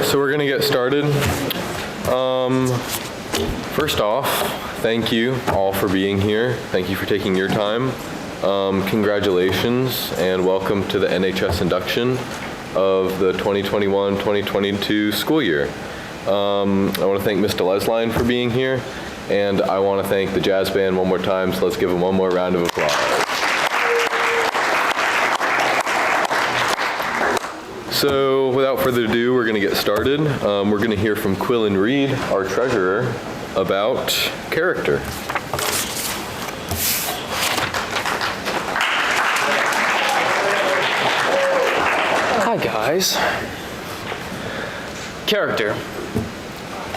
So we're going to get started. First off, thank you all for being here. Thank you for taking your time. Congratulations and welcome to the NHS induction of the 2021-2022 school year. I want to thank Mr. Lesline for being here, and I want to thank the jazz band one more time, so let's give them one more round of applause. So without further ado, we're going to get started. We're going to hear from Quillen Reed, our treasurer, about character. Hi guys. Character.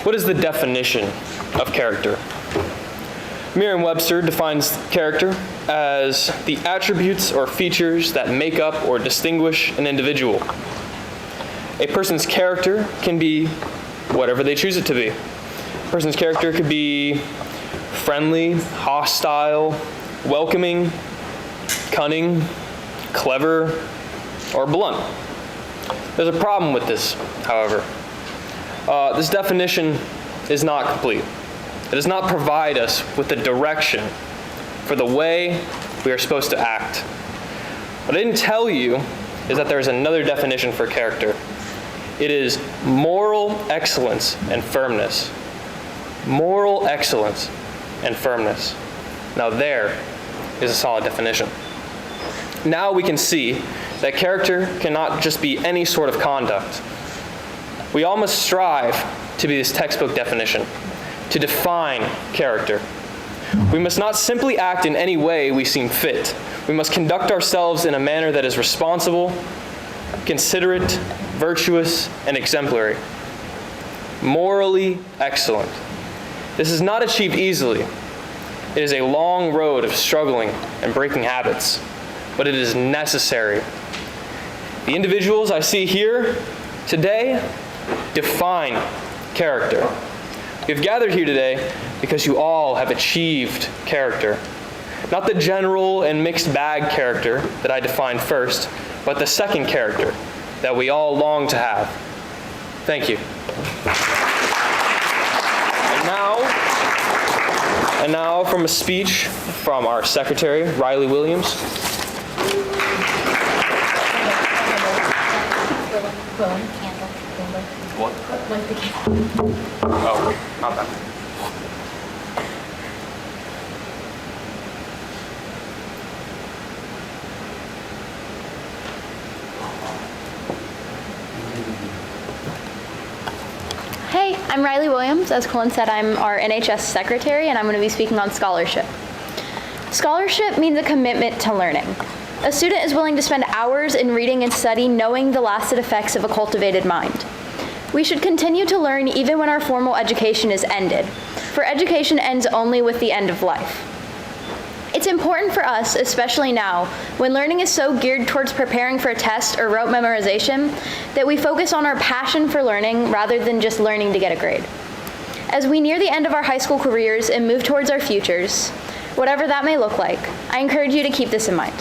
What is the definition of character? Merriam-Webster defines character as the attributes or features that make up or distinguish an individual. A person's character can be whatever they choose it to be. A person's character could be friendly, hostile, welcoming, cunning, clever, or blunt. There's a problem with this, however. This definition is not complete. It does not provide us with the direction for the way we are supposed to act. What I didn't tell you is that there is another definition for character. It is moral excellence and firmness. Moral excellence and firmness. Now there is a solid definition. Now we can see that character cannot just be any sort of conduct. We all must strive to be this textbook definition, to define character. We must not simply act in any way we seem fit. We must conduct ourselves in a manner that is responsible, considerate, virtuous, and exemplary. Morally excellent. This is not achieved easily. It is a long road of struggling and breaking habits, but it is necessary. The individuals I see here today define character. We've gathered here today because you all have achieved character. Not the general and mixed bag character that I defined first, but the second character that we all long to have. Thank you. And now from a speech from our secretary, Riley Williams. What? Oh, not that. Hey, I'm Riley Williams. As Colin said, I'm our NHS secretary, and I'm going to be speaking on scholarship. Scholarship means a commitment to learning. A student is willing to spend hours in reading and study, knowing the lasting effects of a cultivated mind. We should continue to learn even when our formal education is ended, for education ends only with the end of life. It's important for us, especially now, when learning is so geared towards preparing for a test or rote memorization, that we focus on our passion for learning rather than just learning to get a grade. As we near the end of our high school careers and move towards our futures, whatever that may look like, I encourage you to keep this in mind.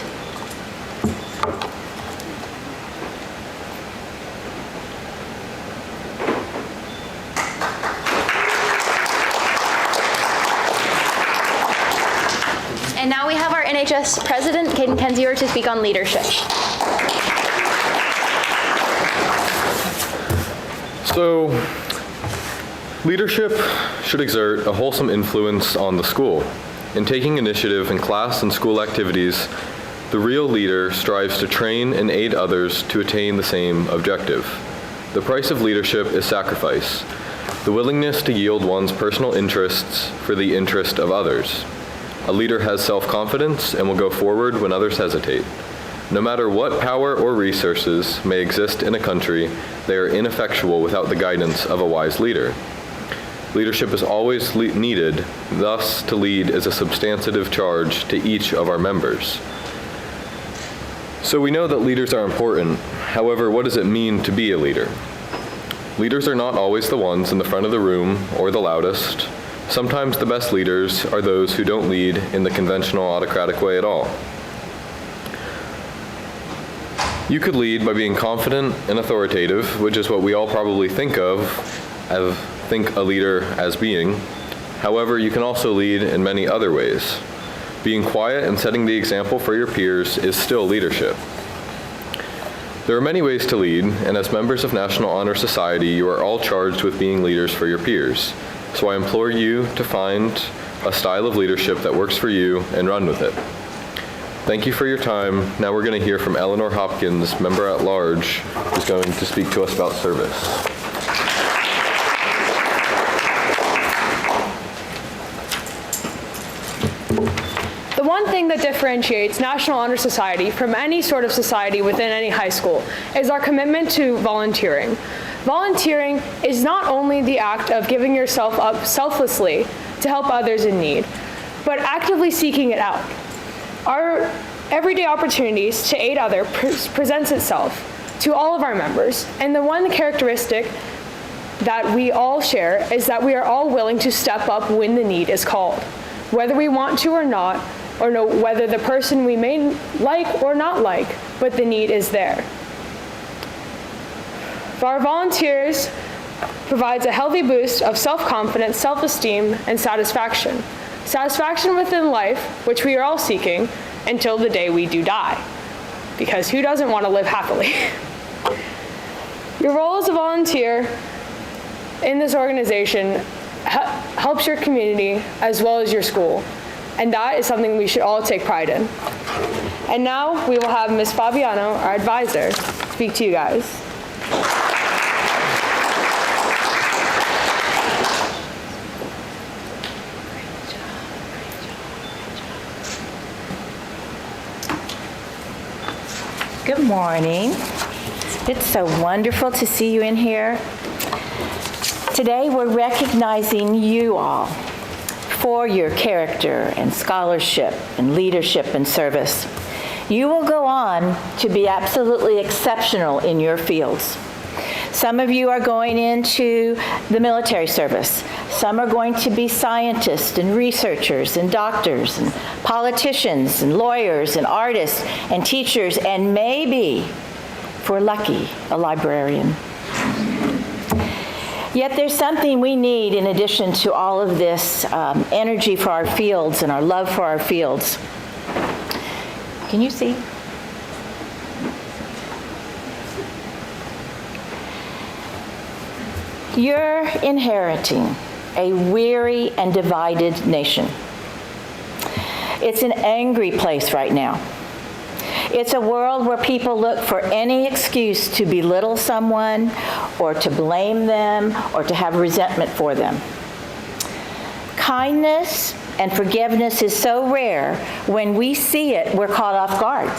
And now we have our NHS President, Caden Kenzior, to speak on leadership. So, leadership should exert a wholesome influence on the school. In taking initiative in class and school activities, the real leader strives to train and aid others to attain the same objective. The price of leadership is sacrifice, the willingness to yield one's personal interests for the interest of others. A leader has self-confidence and will go forward when others hesitate. No matter what power or resources may exist in a country, they are ineffectual without the guidance of a wise leader. Leadership is always needed, thus to lead is a substantive charge to each of our members. So we know that leaders are important. However, what does it mean to be a leader? Leaders are not always the ones in the front of the room or the loudest. Sometimes the best leaders are those who don't lead in the conventional autocratic way at all. You could lead by being confident and authoritative, which is what we all probably think a leader as being. However, you can also lead in many other ways. Being quiet and setting the example for your peers is still leadership. There are many ways to lead, and as members of National Honor Society, you are all charged with being leaders for your peers. So I implore you to find a style of leadership that works for you and run with it. Thank you for your time. Now we're going to hear from Eleanor Hopkins, member at large, who's going to speak to us about service. The one thing that differentiates National Honor Society from any sort of society within any high school is our commitment to volunteering. Volunteering is not only the act of giving yourself up selflessly to help others in need, but actively seeking it out. Our everyday opportunities to aid others presents itself to all of our members, and the one characteristic that we all share is that we are all willing to step up when the need is called, whether we want to or not, or know whether the person we may like or not like, but the need is there. For our volunteers provides a healthy boost of self-confidence, self-esteem, and satisfaction. Satisfaction within life, which we are all seeking, until the day we do die. Because who doesn't want to live happily? Your role as a volunteer in this organization helps your community as well as your school. And that is something we should all take pride in. And now we will have Ms. Fabiano, our advisor, speak to you guys. Good morning. It's so wonderful to see you in here. Today we're recognizing you all for your character and scholarship and leadership and service. You will go on to be absolutely exceptional in your fields. Some of you are going into the military service. Some are going to be scientists and researchers and doctors and politicians and lawyers and artists and teachers and maybe, if we're lucky, a librarian. Yet there's something we need in addition to all of this energy for our fields and our love for our fields. Can you see? You're inheriting a weary and divided nation. It's an angry place right now. It's a world where people look for any excuse to belittle someone or to blame them or to have resentment for them. Kindness and forgiveness is so rare, when we see it, we're caught off guard.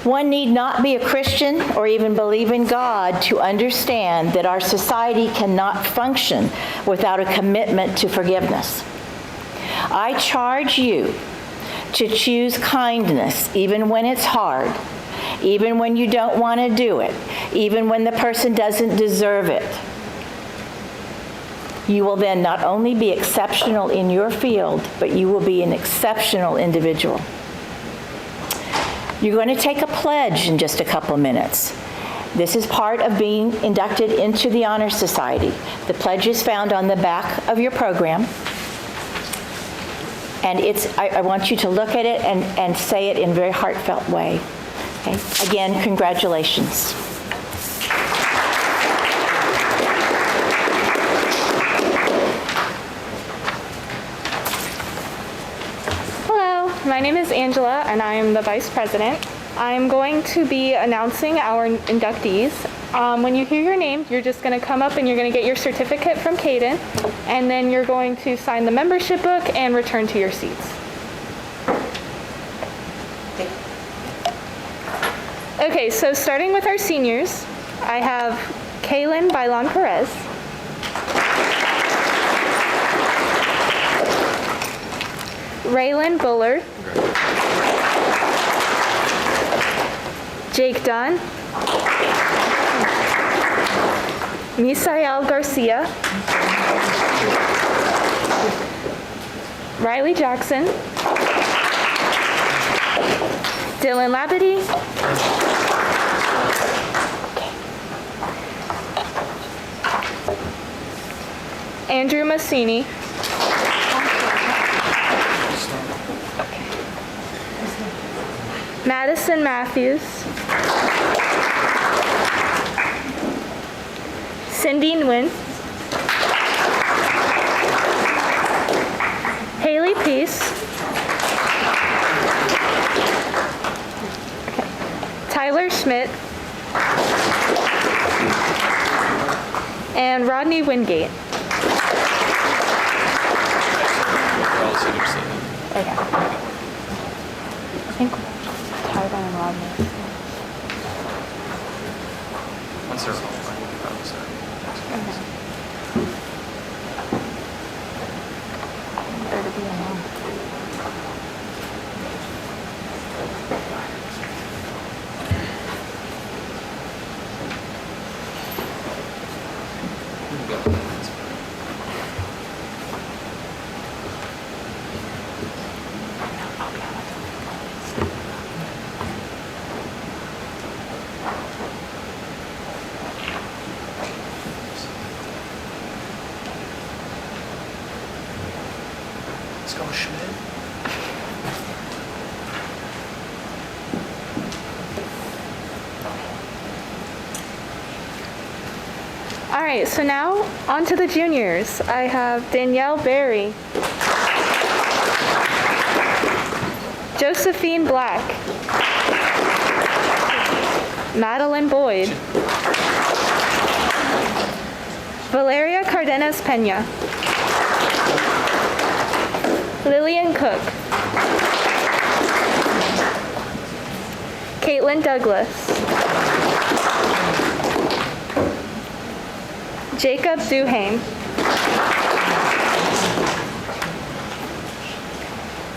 One need not be a Christian or even believe in God to understand that our society cannot function without a commitment to forgiveness. I charge you to choose kindness even when it's hard, even when you don't want to do it, even when the person doesn't deserve it. You will then not only be exceptional in your field, but you will be an exceptional individual. You're going to take a pledge in just a couple of minutes. This is part of being inducted into the Honor Society. The pledge is found on the back of your program. And I want you to look at it and say it in a very heartfelt way. Okay? Again, congratulations. Hello, my name is Angela and I am the Vice President. I'm going to be announcing our inductees. When you hear your name, you're just going to come up and you're going to get your certificate from Caden, and then you're going to sign the membership book and return to your seats. Okay, so starting with our seniors, I have Kaylin Bailon Perez, Raylan Bullard, Jake Dunn, Misael Garcia, Riley Jackson, Dylan Labadie. Andrew Massini. Madison Matthews. Cindy Nguyen. Haley Peace. Tyler Schmidt. And Rodney Wingate. Okay. I think Tyler and Rodney. Once they're all fine, you can probably start. Better to be alone. Let's go, Schmidt. All right, so now on to the juniors. I have Danielle Berry, Josephine Black, Madeline Boyd, Valeria Cardenas Pena, Lillian Cook, Caitlin Douglas, Jacob Duhane,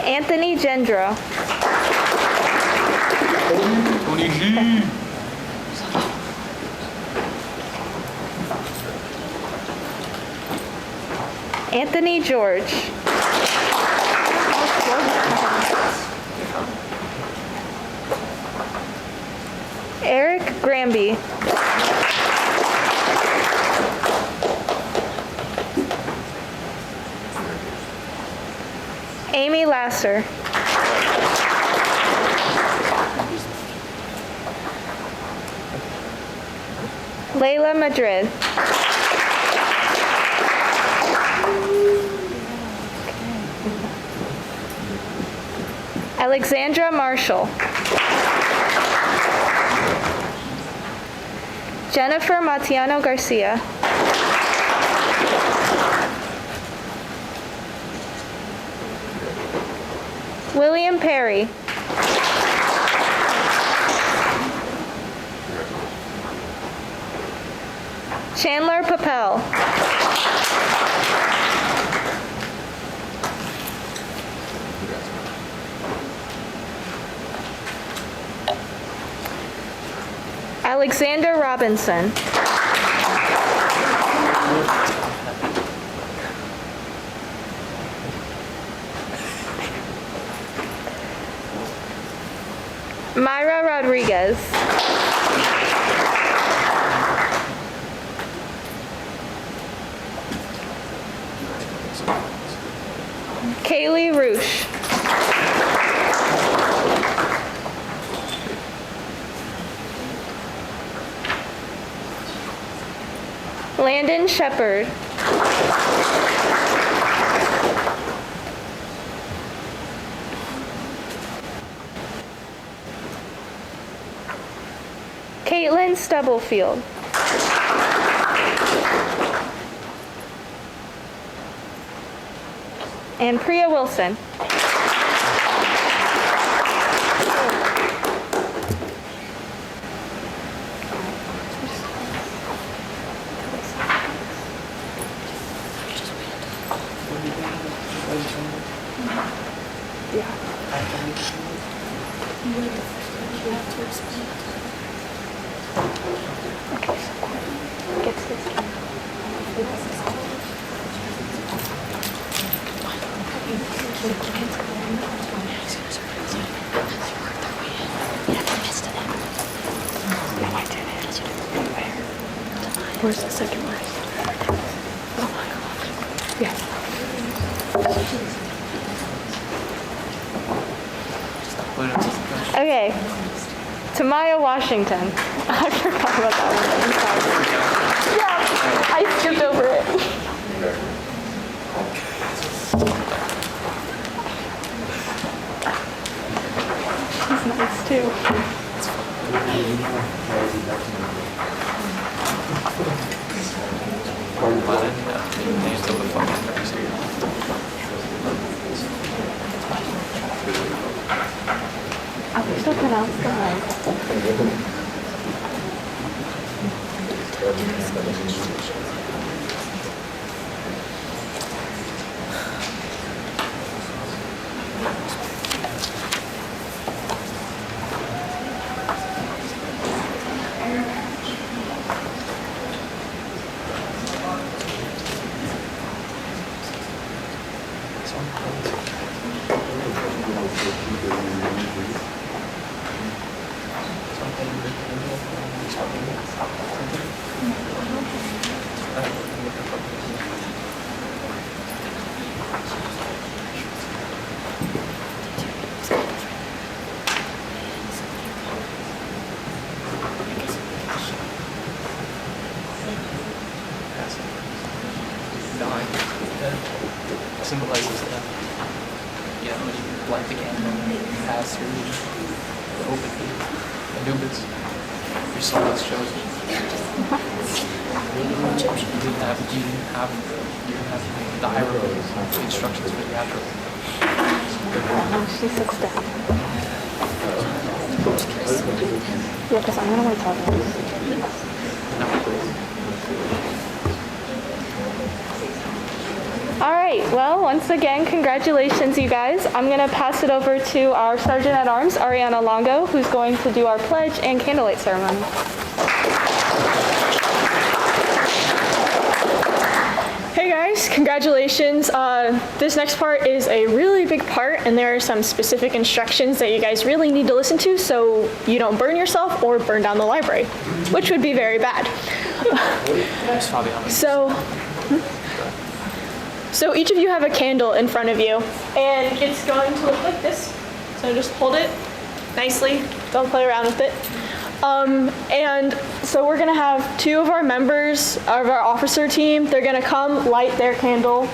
Anthony Gendro, Anthony George, Eric Granby, Amy Lasser, Layla Madrid, Alexandra Marshall, Jennifer Matiano Garcia, William Perry, Chandler Papel, Alexander Robinson, Myra Rodriguez, Kaylee Roosh, Landon Shepard, Caitlin Stubblefield, and Priya Wilson. Where's the second verse? Oh my gosh. Yeah. Okay. Tamaya Washington. I forgot about that one. I'm sorry. Yeah, I skipped over it. She's nice too. I wish I pronounced the right. Symbolizes that, when you light the candle, you pass through the open gate, Anubis, your soul is chosen. You didn't have the hieroglyphs, the instructions for the afterlife. She sits down. Yeah, because I'm gonna talk about this. All right, well, once again, congratulations, you guys. I'm gonna pass it over to our Sergeant at Arms, Ariana Longo, who's going to do our pledge and candlelight ceremony. Hey guys, congratulations. This next part is a really big part, and there are some specific instructions that you guys really need to listen to so you don't burn yourself or burn down the library, which would be very bad. So each of you have a candle in front of you, and it's going to look like this. So just hold it nicely, don't play around with it. And so we're gonna have two of our members of our officer team. They're gonna come light their candle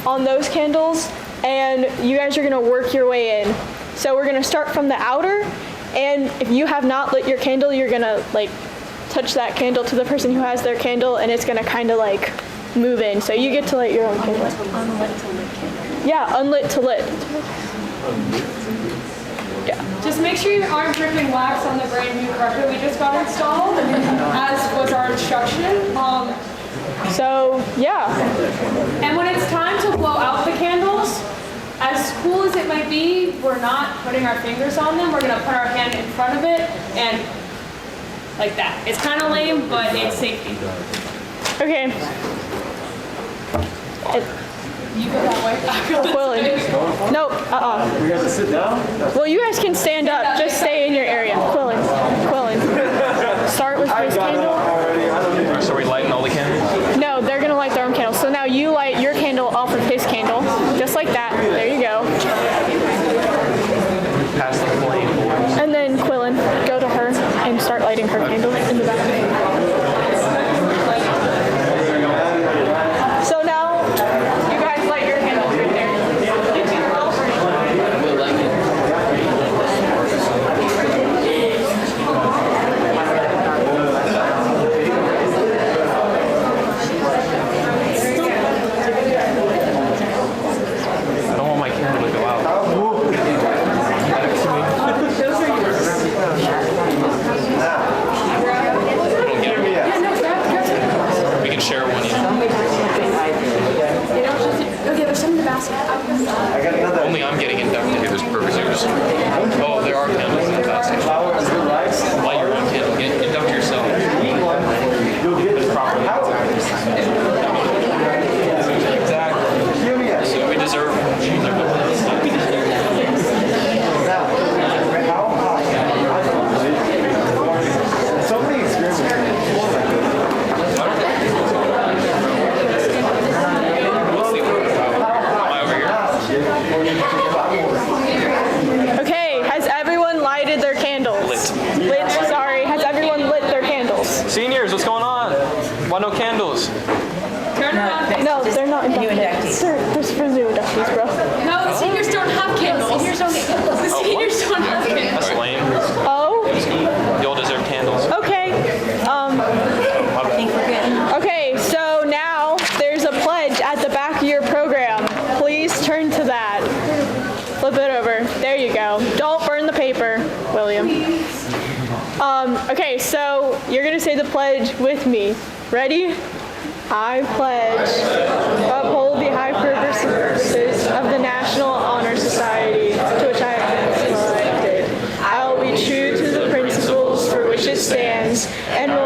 on those candles, and you guys are gonna work your way in. So we're gonna start from the outer, and if you have not lit your candle, you're gonna touch that candle to the person who has their candle, and it's gonna kind of move in. So you get to light your own candle. Unlit to lit candle. Yeah, unlit to lit. Yeah. Just make sure you aren't dripping wax on the brand new carpet we just got installed, as was our instruction. So yeah. And when it's time to blow out the candles, as cool as it might be, we're not putting our fingers on them. We're gonna put our hand in front of it and like that. It's kind of lame, but it's safety. Okay. You go that way. I go this way. Nope. We have to sit down? Well, you guys can stand up. Just stay in your area. Quillen. Start with this candle. So are we lighting all the candles? No, they're gonna light their own candle. So now you light your candle off of his candle, just like that. There you go. Pass the flame. And then Quillen, go to her and start lighting her candle in the back. So now, you guys light your candles right there. No, they're not New inducted. inductees. They're for new inductees, bro. No, the seniors don't have candles. The seniors don't have candles. That's lame. Oh, You all deserve candles. okay. I think we're good. Okay, so now there's a pledge at the back of your program. Please turn to that. Flip it over. There you go. Don't burn the paper, William. Okay, so you're gonna say the pledge with me. Ready? I pledge to uphold the high purposes of the National Honor Society, to which I have been selected. I will be true to the principles for which it stands, and will